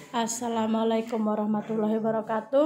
Assalamualaikum warahmatullahi wabarakatuh.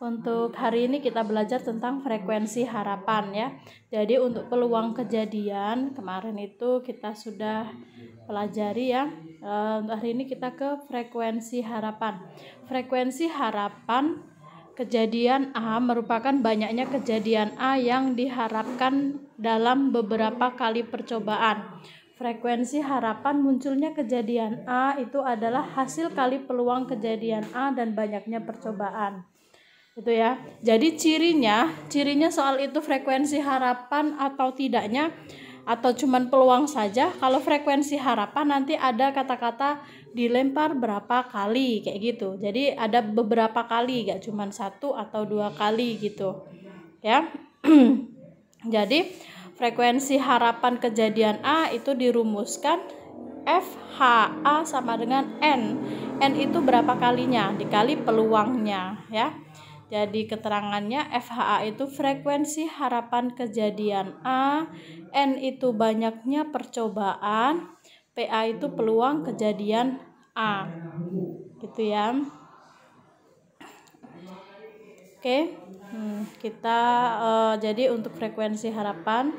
Untuk hari ini kita belajar tentang frekuensi harapan ya. Jadi untuk peluang kejadian kemarin itu kita sudah pelajari ya. Untuk hari ini kita ke frekuensi harapan. Frekuensi harapan kejadian A merupakan banyaknya kejadian A yang diharapkan dalam beberapa kali percobaan. Frekuensi harapan munculnya kejadian A itu adalah hasil kali peluang kejadian A dan banyaknya percobaan. Itu ya. Jadi cirinya soal itu frekuensi harapan atau tidaknya atau cuman peluang saja. Kalau frekuensi harapan nanti ada kata-kata dilempar berapa kali kayak gitu. Jadi ada beberapa kali, gak cuman 1 atau 2 kali gitu. Ya. Jadi frekuensi harapan kejadian A itu dirumuskan FHA sama dengan N. N itu berapa kalinya dikali peluangnya ya. Jadi keterangannya FHA itu frekuensi harapan kejadian A, N itu banyaknya percobaan, PA itu peluang kejadian A. Gitu ya. Oke. Kita jadi untuk frekuensi harapan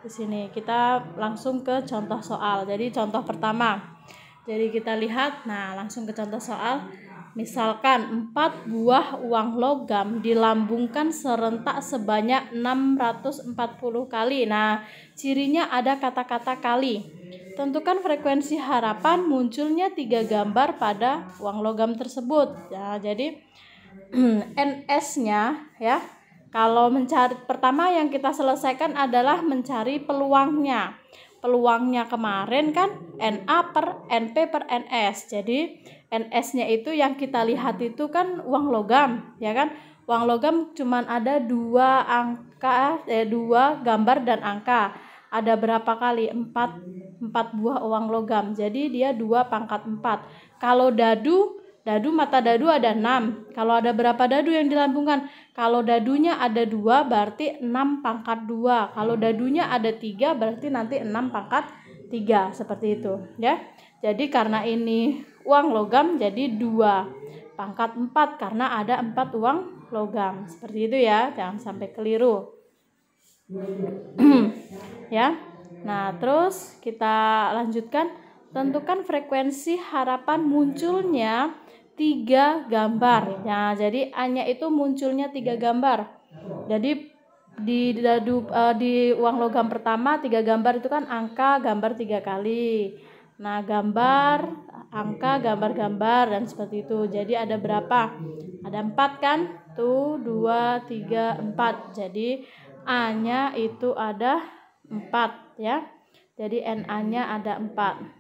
di sini kita langsung ke contoh soal. Jadi contoh pertama. Jadi kita lihat, langsung ke contoh soal. Misalkan 4 buah uang logam dilambungkan serentak sebanyak 640 kali. Cirinya ada kata-kata kali. Tentukan frekuensi harapan munculnya 3 gambar pada uang logam tersebut. Jadi NS-nya ya. Kalau mencari pertama yang kita selesaikan adalah mencari peluangnya. Peluangnya kemarin kan NA per NP per NS. Jadi NS-nya itu yang kita lihat itu kan uang logam, ya kan? Uang logam cuman ada 2 angka, 2 gambar dan angka. Ada berapa kali? 4 buah uang logam. Jadi dia 2 pangkat 4. Kalau dadu mata dadu ada 6. Kalau ada berapa dadu yang dilambungkan? Kalau dadunya ada 2 berarti 6 pangkat 2. Kalau dadunya ada 3 berarti nanti 6 pangkat 3. Seperti itu ya. Jadi karena ini uang logam jadi 2 pangkat 4 karena ada 4 uang logam. Seperti itu ya. Jangan sampai keliru. Ya. Terus kita lanjutkan. Tentukan frekuensi harapan munculnya 3 gambar. Jadi A-nya itu munculnya 3 gambar. Jadi di uang logam pertama 3 gambar itu kan angka gambar 3 kali. Gambar, angka, gambar dan seperti itu. Jadi ada berapa? Ada 4 kan? Tuh 2, 3, 4. Jadi A-nya itu ada 4 ya. Jadi NA-nya ada 4.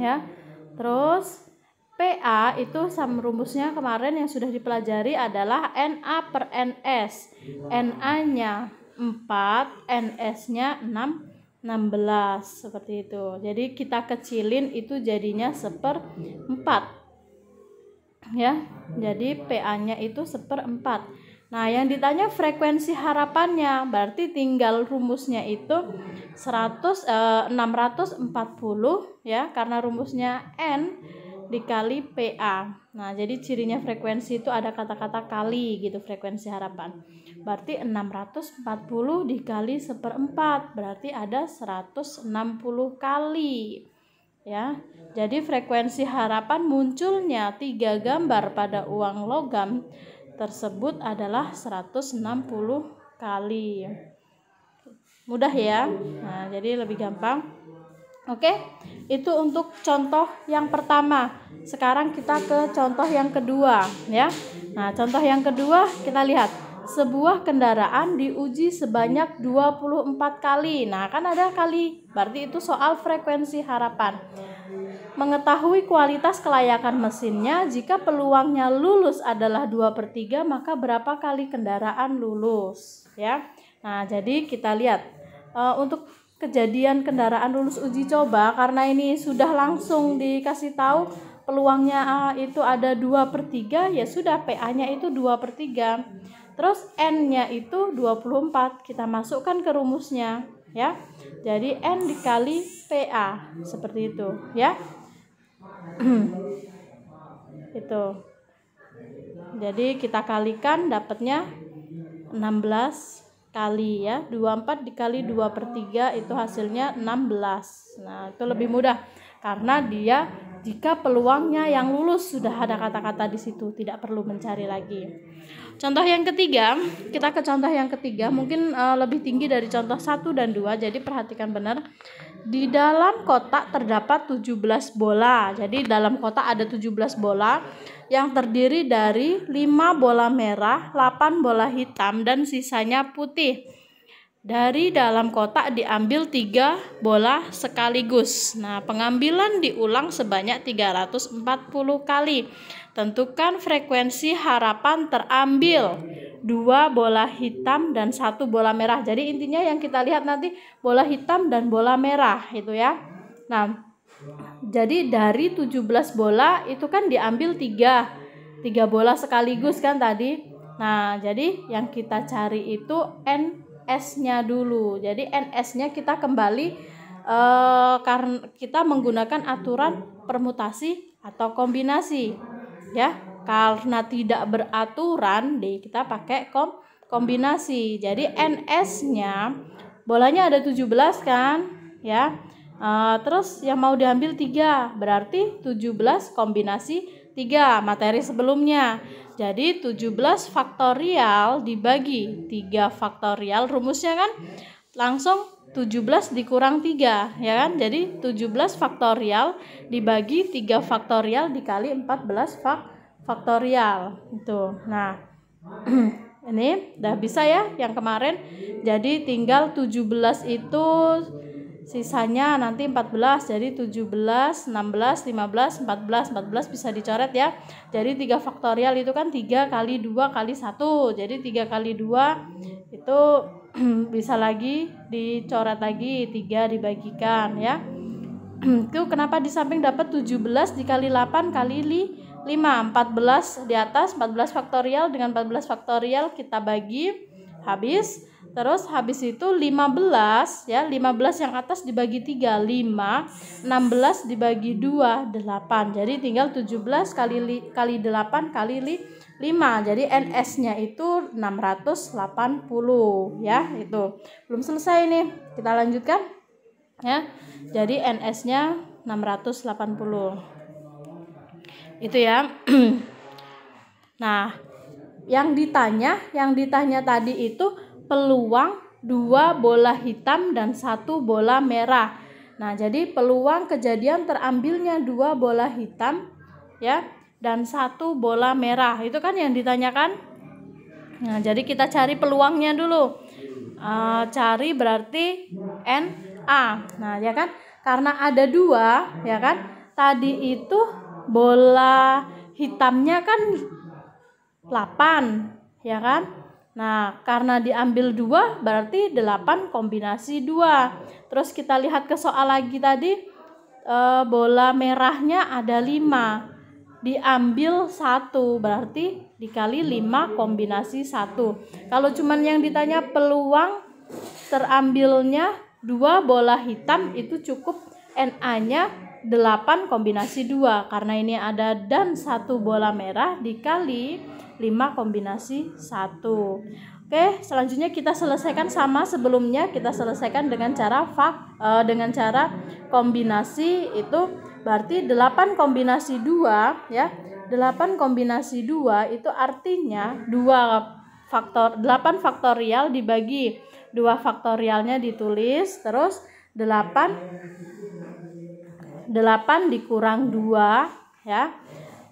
Ya. Terus PA itu sama rumusnya kemarin yang sudah dipelajari adalah NA per NS. NA-nya 4, NS-nya 16 seperti itu. Jadi kita kecilin itu jadinya 1/4. Ya. Jadi PA-nya itu 1/4. Yang ditanya frekuensi harapannya, berarti tinggal rumusnya itu 640 ya, karena rumusnya N dikali PA. Jadi cirinya frekuensi itu ada kata-kata kali gitu frekuensi harapan. Berarti 640 dikali 1/4 berarti ada 160 kali. Ya. Jadi frekuensi harapan munculnya 3 gambar pada uang logam tersebut adalah 160 kali. Mudah ya. Jadi lebih gampang. Oke, itu untuk contoh yang pertama. Sekarang kita ke contoh yang kedua ya. Contoh yang kedua kita lihat. Sebuah kendaraan diuji sebanyak 24 kali. Kan ada kali. Berarti itu soal frekuensi harapan. Mengetahui kualitas kelayakan mesinnya, jika peluangnya lulus adalah 2/3, maka berapa kali kendaraan lulus ya. Jadi kita lihat untuk kejadian kendaraan lulus uji coba, karena ini sudah langsung dikasih tahu peluangnya itu ada 2/3, ya sudah PA-nya itu 2/3. Terus N-nya itu 24, kita masukkan ke rumusnya ya. Jadi N dikali PA seperti itu ya. gitu. Jadi kita kalikan dapatnya 16 kali ya. 24 dikali 2/3 itu hasilnya 16. Nah, itu lebih mudah karena dia jika peluangnya yang lulus sudah ada kata-kata di situ, tidak perlu mencari lagi. Contoh yang ketiga, kita ke contoh yang ketiga, mungkin lebih tinggi dari contoh 1 dan 2, jadi perhatikan benar. Di dalam kotak terdapat 17 bola. Jadi dalam kotak ada 17 bola yang terdiri dari 5 bola merah, 8 bola hitam, dan sisanya putih. Dari dalam kotak diambil 3 bola sekaligus. Nah, pengambilan diulang sebanyak 340 kali. Tentukan frekuensi harapan terambil 2 bola hitam dan 1 bola merah. Jadi intinya yang kita lihat nanti bola hitam dan bola merah itu ya. Nah, jadi dari 17 bola itu kan diambil 3 bola sekaligus kan tadi. Nah, jadi yang kita cari itu NS-nya dulu. Jadi NS-nya kita kembali karena kita menggunakan aturan permutasi atau kombinasi. Ya, karena tidak beraturan kita pakai kombinasi. Jadi NS-nya bolanya ada 17 kan, ya. Terus yang mau diambil 3, berarti 17 kombinasi 3 materi sebelumnya. Jadi 17 faktorial dibagi 3 faktorial, rumusnya kan langsung 17 dikurang 3 ya kan. Jadi 17 faktorial dibagi 3 faktorial dikali 14 faktorial itu. Nah, ini udah bisa ya yang kemarin. Jadi tinggal 17 itu sisanya nanti 14, jadi 17, 16, 15, 14 bisa dicoret ya. Jadi 3 faktorial itu kan 3 kali 2 kali 1. Jadi 3 kali 2 itu bisa lagi dicoret lagi, 3 dibagikan ya. Itu kenapa di samping dapat 17 dikali 8 kali 5, 14 di atas, 14 faktorial dengan 14 faktorial kita bagi habis. Terus habis itu 15 ya, 15 yang atas dibagi 3, 5, 16 dibagi 2, 8. Jadi tinggal 17 kali 8 kali 5. Jadi NS-nya itu 680 ya, itu. Belum selesai nih. Kita lanjutkan ya. Jadi NS-nya 680. Itu ya. Nah, yang ditanya tadi itu peluang 2 bola hitam dan 1 bola merah. Nah, jadi peluang kejadian terambilnya 2 bola hitam ya dan 1 bola merah. Itu kan yang ditanyakan. Nah, jadi kita cari peluangnya dulu. Cari berarti NA. Nah, ya kan? Karena ada 2, ya kan? Tadi itu bola hitamnya kan 8, ya kan? Nah, karena diambil 2 berarti 8 kombinasi 2. Terus kita lihat ke soal lagi tadi, bola merahnya ada 5. Diambil 1 berarti dikali 5 kombinasi 1. Kalau cuman yang ditanya peluang terambilnya 2 bola hitam itu cukup NA-nya 8 kombinasi 2. Karena ini ada dan 1 bola merah dikali 5 kombinasi 1. Oke, selanjutnya kita selesaikan sama sebelumnya. Kita selesaikan dengan cara kombinasi itu berarti 8 kombinasi 2 ya. 8 kombinasi 2 itu artinya 8 faktorial dibagi 2 faktorialnya ditulis, terus 8 dikurang 2 ya.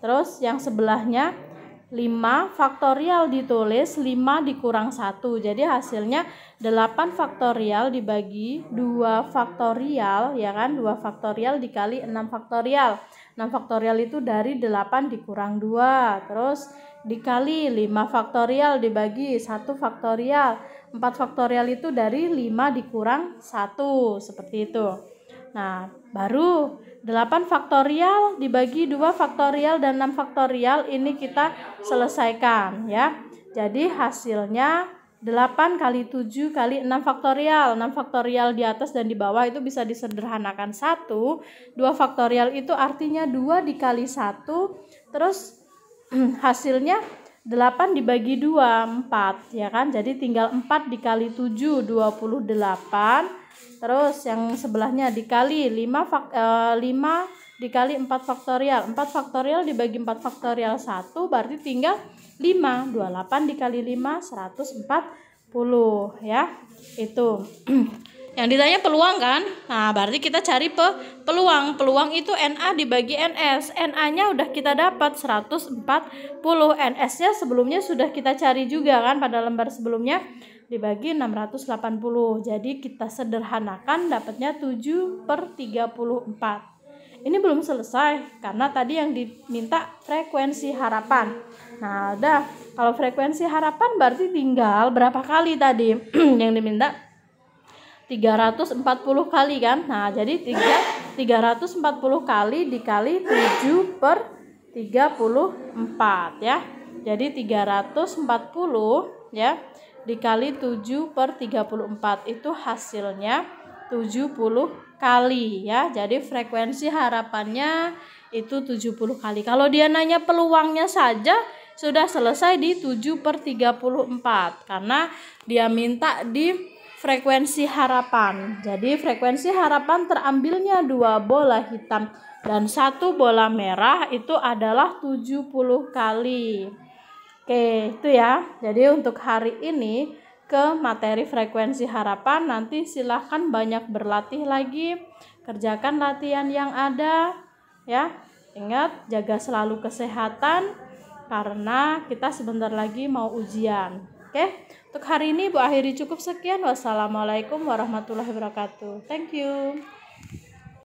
Terus yang sebelahnya 5 faktorial ditulis, 5 dikurang 1. Jadi hasilnya 8 faktorial dibagi 2 faktorial, ya kan? 2 faktorial dikali 6 faktorial. 6 faktorial itu dari 8 dikurang 2. Terus dikali 5 faktorial dibagi 1 faktorial. 4 faktorial itu dari 5 dikurang 1. Seperti itu. Nah, baru 8 faktorial dibagi 2 faktorial dan 6 faktorial ini kita selesaikan ya. Jadi hasilnya 8 kali 7 kali 6 faktorial. 6 faktorial di atas dan di bawah itu bisa disederhanakan 1. 2 faktorial itu artinya 2 dikali 1. Terus hasilnya 8 dibagi 2, 4 ya kan. Jadi tinggal 4 dikali 7, 28. Terus yang sebelahnya dikali 5 dikali 4 faktorial. 4 faktorial dibagi 4 faktorial 1 berarti tinggal 5. 28 dikali 5 140 ya. Itu. Yang ditanya peluang kan? Nah, berarti kita cari peluang. Peluang itu NA dibagi NS. NA-nya udah kita dapat 140. NS-nya sebelumnya sudah kita cari juga kan pada lembar sebelumnya, dibagi 680. Jadi kita sederhanakan dapatnya 7/34. Ini belum selesai karena tadi yang diminta frekuensi harapan. Nah, udah. Kalau frekuensi harapan berarti tinggal berapa kali tadi yang diminta? 340 kali kan. Nah, jadi 340 kali dikali 7/34 ya. Jadi 340 ya dikali 7/34 itu hasilnya 70 kali ya. Jadi frekuensi harapannya itu 70 kali. Kalau dia nanya peluangnya saja sudah selesai di 7/34 karena dia minta di frekuensi harapan. Jadi frekuensi harapan terambilnya 2 bola hitam dan 1 bola merah itu adalah 70 kali. Oke, itu ya. Jadi untuk hari ini ke materi frekuensi harapan, nanti silahkan banyak berlatih lagi, kerjakan latihan yang ada ya. Ingat, jaga selalu kesehatan karena kita sebentar lagi mau ujian. Oke, untuk hari ini Bu akhiri cukup sekian. Wassalamualaikum warahmatullahi wabarakatuh. Thank you.